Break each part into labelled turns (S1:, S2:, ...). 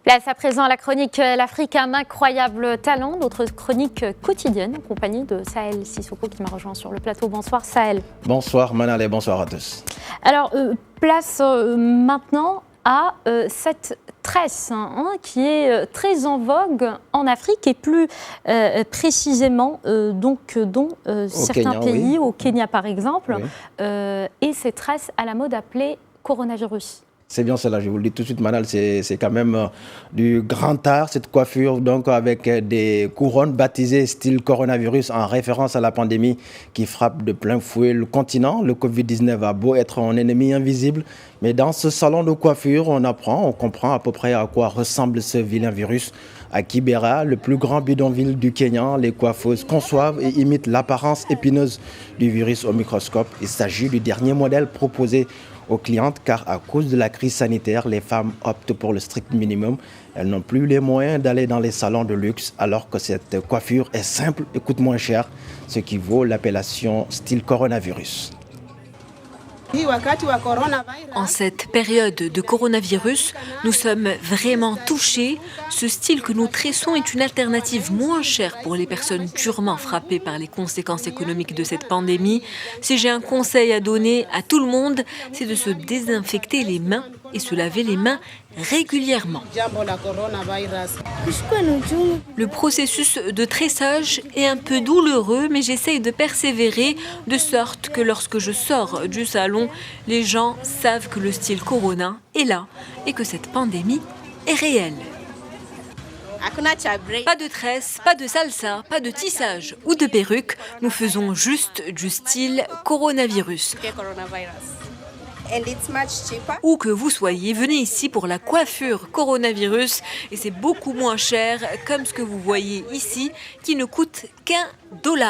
S1: Place à présent à la chronique L'Afrique, un incroyable talent, notre chronique quotidienne en compagnie de Sahel Sissoko qui m'a rejoint sur le plateau. Bonsoir Sahel.
S2: Bonsoir Manal et bonsoir à tous.
S1: Alors, place maintenant à cette tresse qui est très en vogue en Afrique et plus précisément dont certains
S2: Kenya,
S1: pays,
S2: oui.
S1: au Kenya par exemple,
S2: Oui.
S1: et cette tresse à la mode appelée coronavirus.
S2: C'est bien cela, je vous le dis tout de suite, Manal, c'est quand même du grand art, cette coiffure, donc avec des couronnes baptisées style coronavirus en référence à la pandémie qui frappe de plein fouet le continent. Le Covid-19 a beau être un ennemi invisible, mais dans ce salon de coiffure, on comprend à peu près à quoi ressemble ce vilain virus. À Kibera, le plus grand bidonville du Kenya, les coiffeuses conçoivent et imitent l'apparence épineuse du virus au microscope. Il s'agit du dernier modèle proposé aux clientes car à cause de la crise sanitaire, les femmes optent pour le strict minimum. Elles n'ont plus les moyens d'aller dans les salons de luxe alors que cette coiffure est simple et coûte moins cher, ce qui vaut l'appellation style coronavirus.
S3: En cette période de coronavirus, nous sommes vraiment touchés. Ce style que nous tressons est une alternative moins chère pour les personnes durement frappées par les conséquences économiques de cette pandémie. Si j'ai un conseil à donner à tout le monde, c'est de se désinfecter les mains et se laver les mains régulièrement. Le processus de tressage est un peu douloureux, mais j'essaye de persévérer de sorte que lorsque je sors du salon, les gens savent que le style Corona est là et que cette pandémie est réelle. Pas de tresse, pas de salsa, pas de tissage ou de perruque, nous faisons juste du style coronavirus. Où que vous soyez, venez ici pour la coiffure coronavirus et c'est beaucoup moins cher, comme ce que vous voyez ici, qui ne coûte qu'$1.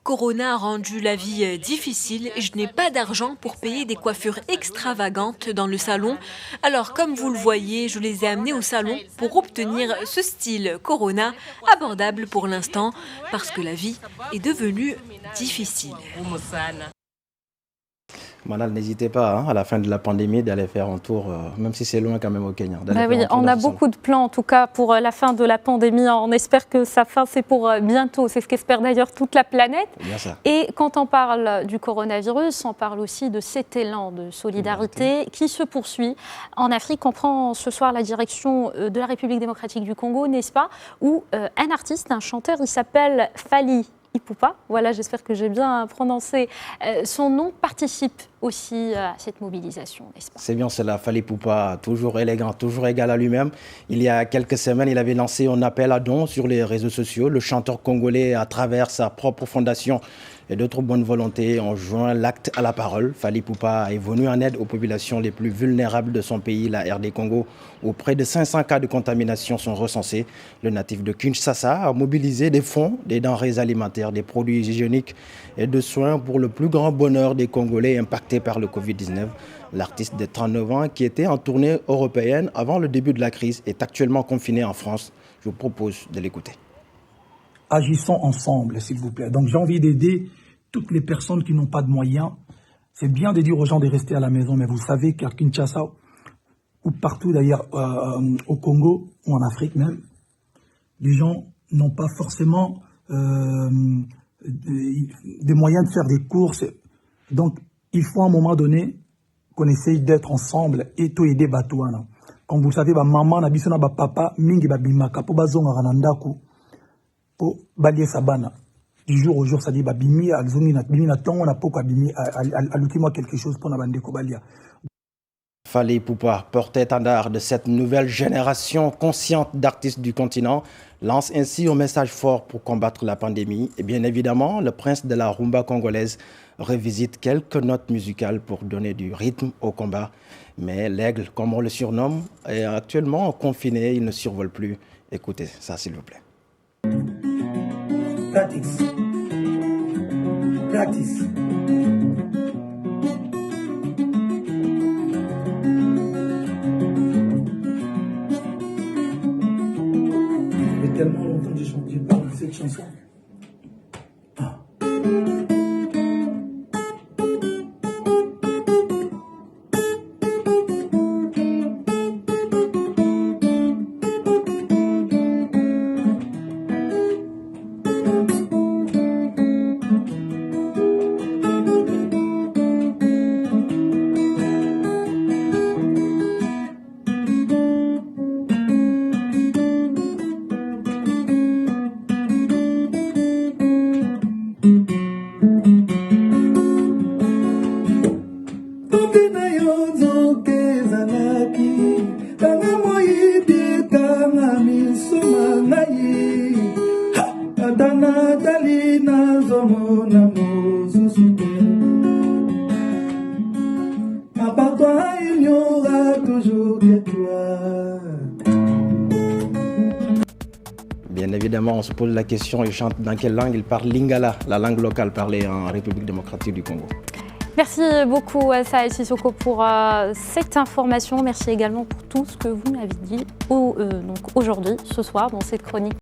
S3: Corona a rendu la vie difficile et je n'ai pas d'argent pour payer des coiffures extravagantes dans le salon. Alors, comme vous le voyez, je les ai amenées au salon pour obtenir ce style Corona abordable pour l'instant parce que la vie est devenue difficile.
S2: Manal, n'hésitez pas à la fin de la pandémie d'aller faire un tour, même si c'est loin quand même au Kenya.
S1: Oui, on a beaucoup de plans en tout cas pour la fin de la pandémie. On espère que sa fin c'est pour bientôt. C'est ce qu'espère d'ailleurs toute la planète.
S2: Bien ça.
S1: Et quand on parle du coronavirus, on parle aussi de cet élan de solidarité qui se poursuit en Afrique. On prend ce soir la direction de la République démocratique du Congo, n'est-ce pas, où un artiste, un chanteur, il s'appelle Fally Ipupa, voilà, j'espère que j'ai bien prononcé son nom, participe aussi à cette mobilisation, n'est-ce pas?
S2: C'est bien cela, Fally Ipupa, toujours élégant, toujours égal à lui-même. Il y a quelques semaines, il avait lancé un appel à dons sur les réseaux sociaux. Le chanteur congolais, à travers sa propre fondation et d'autres bonnes volontés, ont joint l'acte à la parole. Fally Ipupa est venu en aide aux populations les plus vulnérables de son pays, la RD Congo, où près de 500 cas de contamination sont recensés. Le natif de Kinshasa a mobilisé des fonds, des denrées alimentaires, des produits hygiéniques et de soins pour le plus grand bonheur des Congolais impactés par le Covid-19. L'artiste de 39 ans, qui était en tournée européenne avant le début de la crise, est actuellement confiné en France. Je vous propose de l'écouter.
S4: Agissons ensemble, s'il vous plaît. Donc j'ai envie d'aider toutes les personnes qui n'ont pas de moyens. C'est bien de dire aux gens de rester à la maison, mais vous savez qu'à Kinshasa, ou partout d'ailleurs au Congo, ou en Afrique même, les gens n'ont pas forcément des moyens de faire des courses. Donc il faut à un moment donné qu'on essaye d'être ensemble et tout aider Batouana. Comme vous le savez, maman, nabisona, papa, mingi babimaka, po bazonga ranandaku, po balie sabana. Du jour au jour, ça dit babimi, alzongi na bimi na tongo na poko abimi, aluki-moi quelque chose pour nabandeko balia.
S2: Fally Ipupa, porte-étendard de cette nouvelle génération consciente d'artistes du continent, lance ainsi un message fort pour combattre la pandémie. Et bien évidemment, le prince de la rumba congolaise revisite quelques notes musicales pour donner du rythme au combat. Mais l'aigle, comme on le surnomme, est actuellement confiné, il ne survole plus. Écoutez ça, s'il vous plaît.
S4: Practice. Practice. Mais tellement longtemps que j'ai parlé de cette chanson.
S2: Bien évidemment, on se pose la question, il chante dans quelle langue? Il parle lingala, la langue locale parlée en République démocratique du Congo.
S1: Merci beaucoup Saël Sissoko pour cette information. Merci également pour tout ce que vous m'avez dit aujourd'hui, ce soir, dans cette chronique.